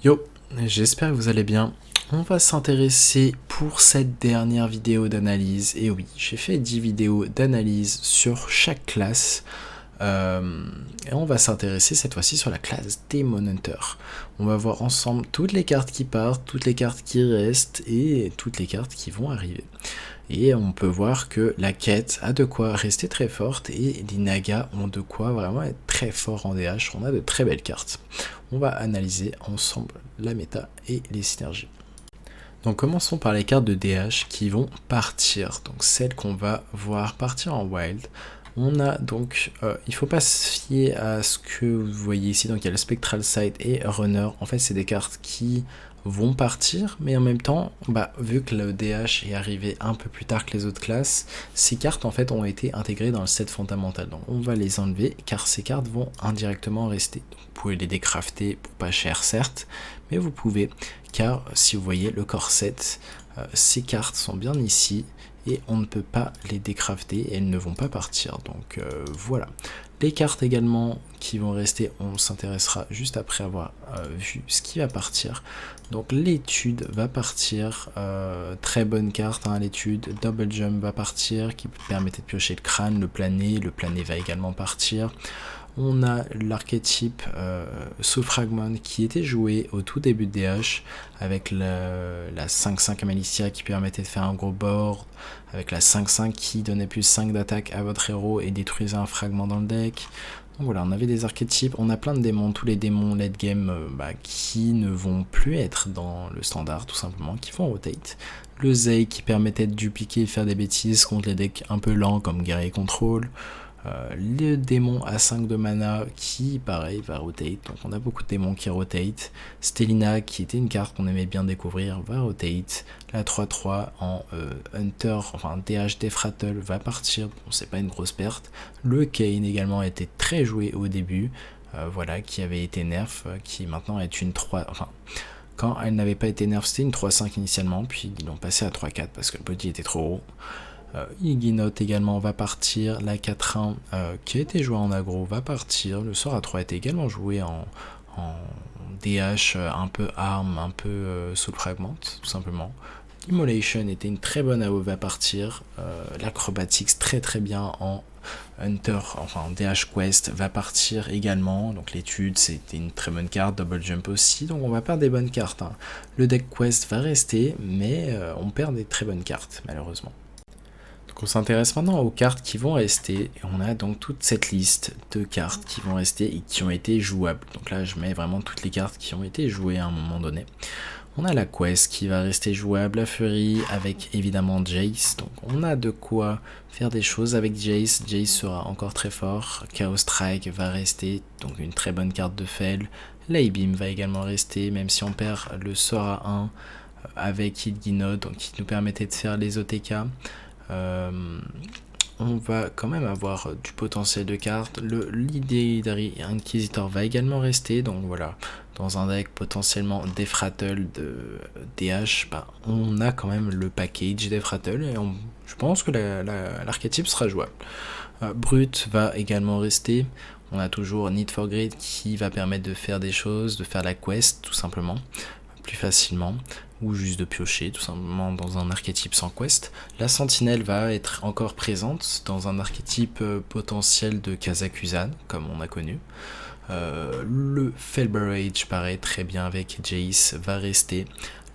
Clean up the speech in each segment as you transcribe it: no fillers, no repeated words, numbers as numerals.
Yo, j'espère que vous allez bien. On va s'intéresser pour cette dernière vidéo d'analyse. Et oui, j'ai fait 10 vidéos d'analyse sur chaque classe. Et on va s'intéresser cette fois-ci sur la classe Demon Hunter. On va voir ensemble toutes les cartes qui partent, toutes les cartes qui restent et toutes les cartes qui vont arriver. Et on peut voir que la quête a de quoi rester très forte et les nagas ont de quoi vraiment être très forts en DH. On a de très belles cartes. On va analyser ensemble la méta et les synergies. Donc commençons par les cartes de DH qui vont partir. Donc celles qu'on va voir partir en wild. On a donc, il ne faut pas se fier à ce que vous voyez ici. Donc il y a le Spectral Sight et Runner. En fait, c'est des cartes qui vont partir, mais en même temps, vu que le DH est arrivé un peu plus tard que les autres classes, ces cartes en fait ont été intégrées dans le set fondamental. Donc on va les enlever car ces cartes vont indirectement rester. Donc, vous pouvez les décrafter pour pas cher certes, mais vous pouvez, car si vous voyez le corset, ces cartes sont bien ici et on ne peut pas les décrafter et elles ne vont pas partir. Donc voilà. Les cartes également qui vont rester, on s'intéressera juste après avoir vu ce qui va partir. Donc l'étude va partir, très bonne carte hein, l'étude. Double Jump va partir, qui permettait de piocher le crâne, le plané va également partir. On a l'archétype Soul Fragment qui était joué au tout début de DH avec la 5-5 Malicia qui permettait de faire un gros board, avec la 5-5 qui donnait plus 5 d'attaque à votre héros et détruisait un fragment dans le deck. Donc voilà, on avait des archétypes, on a plein de démons, tous les démons late game qui ne vont plus être dans le standard tout simplement, qui vont rotate. Le Zei qui permettait de dupliquer et faire des bêtises contre les decks un peu lents comme Guerrier Control. Le démon à 5 de mana qui pareil va rotate, donc on a beaucoup de démons qui rotate. Stellina qui était une carte qu'on aimait bien découvrir va rotate. La 3-3 en Hunter, enfin DH Defrattle va partir, bon c'est pas une grosse perte. Le Kane également était très joué au début, voilà, qui avait été nerf, qui maintenant est une 3, enfin quand elle n'avait pas été nerf c'était une 3-5 initialement, puis ils l'ont passé à 3-4 parce que le body était trop gros. Iginote également va partir, la 4-1 qui a été jouée en aggro va partir, le sort à 3 a été également joué en DH un peu arme, un peu soul fragment tout simplement. Immolation était une très bonne AO, va partir, l'acrobatics très très bien en Hunter, enfin en DH Quest va partir également, donc l'étude c'était une très bonne carte, Double Jump aussi, donc on va perdre des bonnes cartes hein. Le deck Quest va rester, mais on perd des très bonnes cartes malheureusement. On s'intéresse maintenant aux cartes qui vont rester, et on a donc toute cette liste de cartes qui vont rester et qui ont été jouables. Donc là je mets vraiment toutes les cartes qui ont été jouées à un moment donné. On a la Quest qui va rester jouable, la Fury avec évidemment Jace, donc on a de quoi faire des choses avec Jace. Jace sera encore très fort, Chaos Strike va rester, donc une très bonne carte de Fel. L'A-Beam va également rester, même si on perd le sort à 1 avec Hidginode, donc qui nous permettait de faire les OTK. On va quand même avoir du potentiel de cartes. L'Legendary Inquisitor va également rester, donc voilà, dans un deck potentiellement Defrattle de DH, on a quand même le package Defrattle et je pense que l'archétype sera jouable. Brut va également rester. On a toujours Need for Greed qui va permettre de faire des choses, de faire la quest tout simplement, plus facilement, ou juste de piocher tout simplement dans un archétype sans quest. La sentinelle va être encore présente dans un archétype potentiel de Kazakusan, comme on a connu. Le Felberage paraît très bien avec Jace, va rester.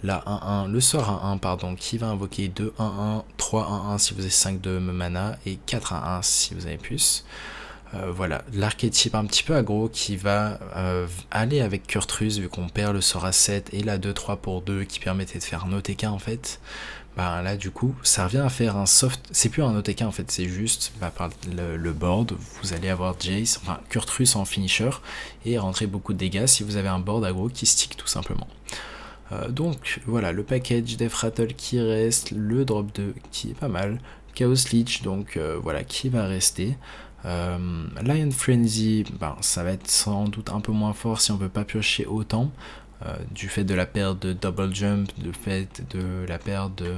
La 1-1, le sort 1-1 pardon, qui va invoquer 2-1-1, 3-1-1 si vous avez 5 de mana et 4-1-1 si vous avez plus. Voilà, l'archétype un petit peu aggro qui va aller avec Kurtrus vu qu'on perd le sort à 7 et la 2-3 pour 2 qui permettait de faire un OTK en fait. Là du coup ça revient à faire un soft, c'est plus un OTK en fait, c'est juste par le board, vous allez avoir Jace, enfin Kurtrus en finisher et rentrer beaucoup de dégâts si vous avez un board aggro qui stick tout simplement. Donc voilà, le package Defrattle qui reste, le drop 2 qui est pas mal, Chaos Leech donc voilà qui va rester. Lion Frenzy, ça va être sans doute un peu moins fort si on peut pas piocher autant, du fait de la perte de Double Jump, du fait de la perte de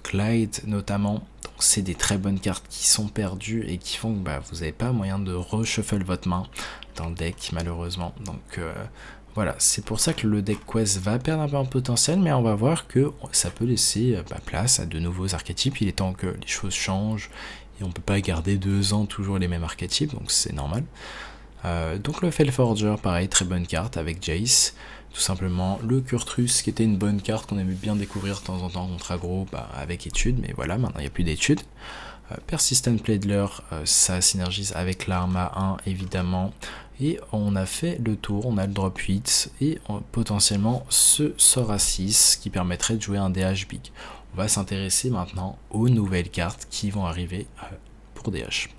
Clyde notamment. Donc c'est des très bonnes cartes qui sont perdues et qui font que vous n'avez pas moyen de reshuffle votre main dans le deck malheureusement. Donc voilà, c'est pour ça que le deck quest va perdre un peu en potentiel, mais on va voir que ça peut laisser place à de nouveaux archétypes. Il est temps que les choses changent, et on peut pas garder 2 ans toujours les mêmes archétypes, donc c'est normal. Donc le Felforger, pareil, très bonne carte avec Jace. Tout simplement le Kurtrus, qui était une bonne carte qu'on aimait bien découvrir de temps en temps contre aggro, avec étude, mais voilà, maintenant il n'y a plus d'études. Persistent Plaidler, ça synergise avec l'arme à 1 évidemment, et on a fait le tour, on a le drop 8 et potentiellement ce sort à 6 qui permettrait de jouer un DH big. On va s'intéresser maintenant aux nouvelles cartes qui vont arriver pour DH.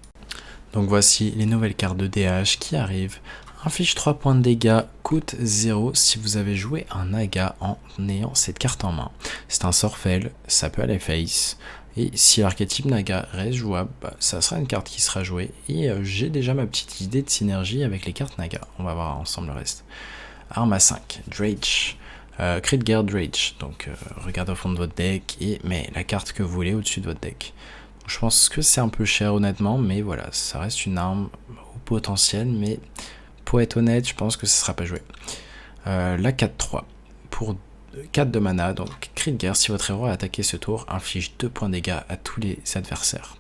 Donc voici les nouvelles cartes de DH qui arrivent. Inflige 3 points de dégâts, coûte 0 si vous avez joué un Naga en ayant cette carte en main. C'est un sort fail, ça peut aller face. Et si l'archétype Naga reste jouable, ça sera une carte qui sera jouée. Et j'ai déjà ma petite idée de synergie avec les cartes Naga. On va voir ensemble le reste. Arme à 5, Drage. Critgear Drage. Donc regardez au fond de votre deck et mettez la carte que vous voulez au-dessus de votre deck. Donc, je pense que c'est un peu cher honnêtement, mais voilà, ça reste une arme au potentiel. Mais pour être honnête, je pense que ça ne sera pas joué. La 4-3. Pour 4 de mana, donc Critgear, si votre héros a attaqué ce tour, inflige 2 points de dégâts à tous les adversaires.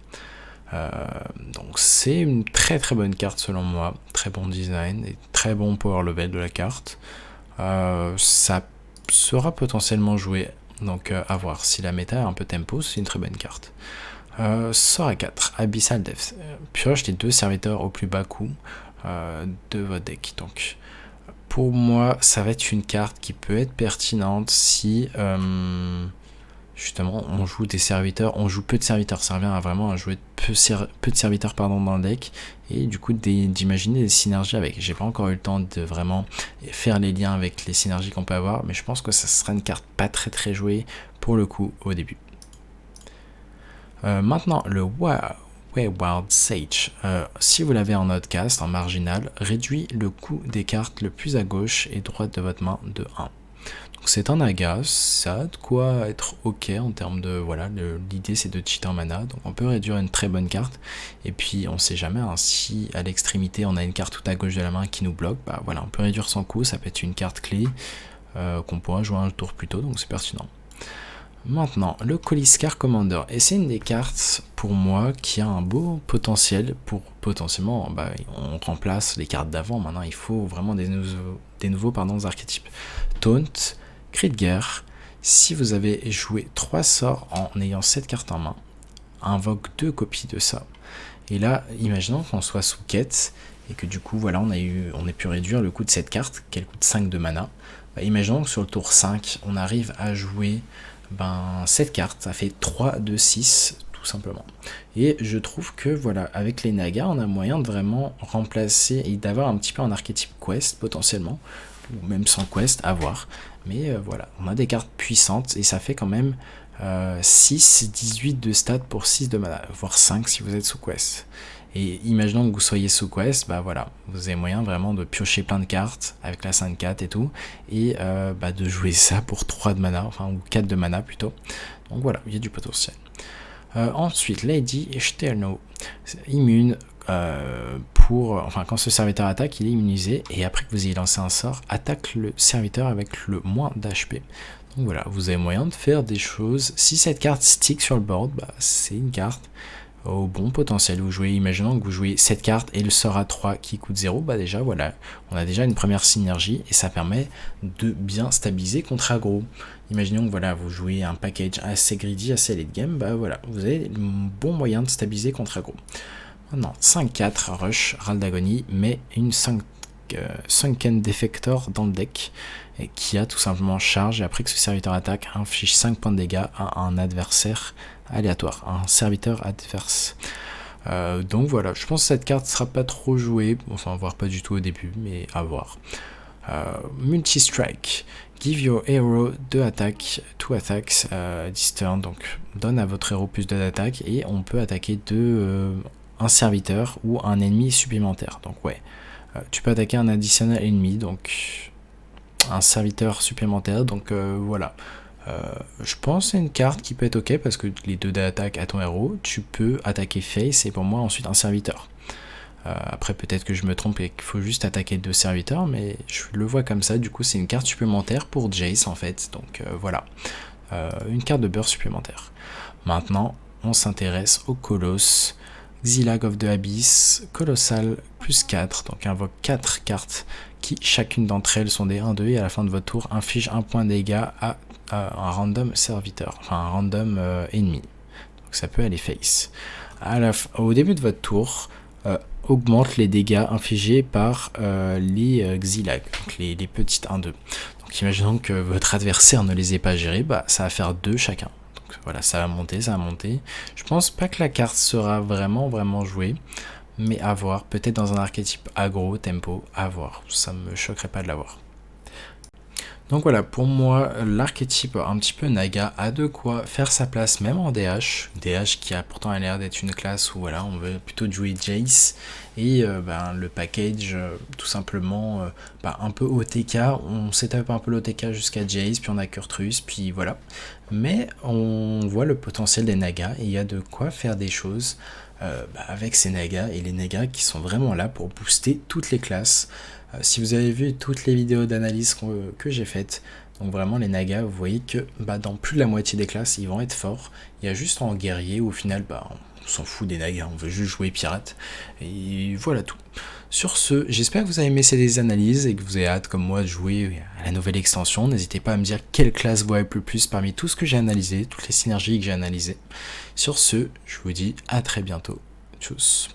Donc c'est une très très bonne carte selon moi, très bon design et très bon power level de la carte. Ça sera potentiellement joué, donc à voir. Si la méta est un peu tempo, c'est une très bonne carte. Sort à 4, Abyssal Depth. Pioche les 2 serviteurs au plus bas coût de votre deck. Donc pour moi, ça va être une carte qui peut être pertinente si justement on joue des serviteurs, on joue peu de serviteurs. Ça revient à vraiment à jouer peu de serviteurs dans le deck et du coup d'imaginer des synergies avec. J'ai pas encore eu le temps de vraiment faire les liens avec les synergies qu'on peut avoir, mais je pense que ça sera une carte pas très jouée pour le coup au début. Maintenant le Wayward Sage, si vous l'avez en outcast, en marginal, réduit le coût des cartes le plus à gauche et droite de votre main de 1. Donc c'est un Naga, ça a de quoi être ok en termes de, voilà, l'idée c'est de cheater en mana, donc on peut réduire une très bonne carte, et puis on sait jamais, hein, si à l'extrémité on a une carte tout à gauche de la main qui nous bloque, voilà, on peut réduire son coût, ça peut être une carte clé qu'on pourra jouer un tour plus tôt, donc c'est pertinent. Maintenant, le Koliskar Commander, et c'est une des cartes pour moi qui a un beau potentiel pour potentiellement, on remplace les cartes d'avant, maintenant il faut vraiment des nouveaux archétypes. Taunt, Critgear, si vous avez joué 3 sorts en ayant cette carte en main, invoque 2 copies de ça. Et là, imaginons qu'on soit sous quête, et que du coup, voilà, on ait pu réduire le coût de cette carte, qu'elle coûte 5 de mana. Imaginons que sur le tour 5, on arrive à jouer cette carte, ça fait 3 de 6 tout simplement. Et je trouve que voilà, avec les Nagas, on a moyen de vraiment remplacer et d'avoir un petit peu un archétype quest potentiellement, ou même sans quest, à voir. Mais voilà, on a des cartes puissantes et ça fait quand même 6, 18 de stats pour 6 de mana, voire 5 si vous êtes sous quest. Et imaginons que vous soyez sous quest, voilà, vous avez moyen vraiment de piocher plein de cartes avec la 5-4 et tout, et de jouer ça pour 3 de mana, ou 4 de mana plutôt. Donc voilà, il y a du potentiel. Ensuite, Lady Sterno, immune quand ce serviteur attaque, il est immunisé, et après que vous ayez lancé un sort, attaque le serviteur avec le moins d'HP. Donc voilà, vous avez moyen de faire des choses. Si cette carte stick sur le board, c'est une carte au bon potentiel. Vous jouez, imaginons que vous jouez cette carte et le sort à 3 qui coûte 0, déjà voilà, on a déjà une première synergie et ça permet de bien stabiliser contre aggro. Imaginons que voilà, vous jouez un package assez greedy, assez late game, voilà, vous avez un bon moyen de stabiliser contre aggro. Maintenant, 5-4, rush, râle d'agonie, mais une 5 Defector dans le deck, et qui a tout simplement charge, et après que ce serviteur attaque, inflige 5 points de dégâts à un adversaire aléatoire, un serviteur adverse. Donc voilà, je pense que cette carte sera pas trop jouée, voire pas du tout au début, mais à voir. Multi-strike, give your hero 2 attaques, 2 attacks this turn, donc donne à votre héros plus 2 d'attaque, et on peut attaquer un serviteur ou un ennemi supplémentaire. Donc ouais, tu peux attaquer un additionnel ennemi, donc un serviteur supplémentaire, donc voilà. Je pense que c'est une carte qui peut être ok parce que les 2 d'attaque à ton héros, tu peux attaquer face et pour moi ensuite un serviteur. Après peut-être que je me trompe et qu'il faut juste attaquer 2 serviteurs, mais je le vois comme ça. Du coup c'est une carte supplémentaire pour Jace en fait, donc voilà, une carte de beurre supplémentaire. Maintenant on s'intéresse au Colosse. Xylag of the Abyss, Colossal, plus 4, donc invoque 4 cartes qui chacune d'entre elles sont des 1-2 et à la fin de votre tour inflige 1 point de dégâts à un random serviteur, enfin un random ennemi. Donc ça peut aller face. Au début de votre tour, augmente les dégâts infligés par les Xylag, donc les petites 1-2. Donc imaginons que votre adversaire ne les ait pas gérés, bah, ça va faire 2 chacun. Donc voilà, ça va monter, ça va monter. Je pense pas que la carte sera vraiment jouée, mais à voir. Peut-être dans un archétype aggro, tempo, à voir. Ça me choquerait pas de l'avoir. Donc voilà, pour moi, l'archétype un petit peu Naga a de quoi faire sa place même en DH. DH qui a pourtant l'air d'être une classe où voilà, on veut plutôt jouer Jace. Et le package, tout simplement, un peu OTK. On s'étape un peu l'OTK jusqu'à Jace, puis on a Kurtrus, puis voilà. Mais on voit le potentiel des Nagas et il y a de quoi faire des choses avec ces Nagas. Et les Nagas qui sont vraiment là pour booster toutes les classes. Si vous avez vu toutes les vidéos d'analyse que j'ai faites, donc vraiment les Nagas, vous voyez que dans plus de la moitié des classes, ils vont être forts. Il y a juste en guerrier où au final, on s'en fout des Nagas, on veut juste jouer pirate. Et voilà tout. Sur ce, j'espère que vous avez aimé ces analyses et que vous avez hâte, comme moi, de jouer à la nouvelle extension. N'hésitez pas à me dire quelle classe vous hype le plus parmi tout ce que j'ai analysé, toutes les synergies que j'ai analysées. Sur ce, je vous dis à très bientôt. Tchuss.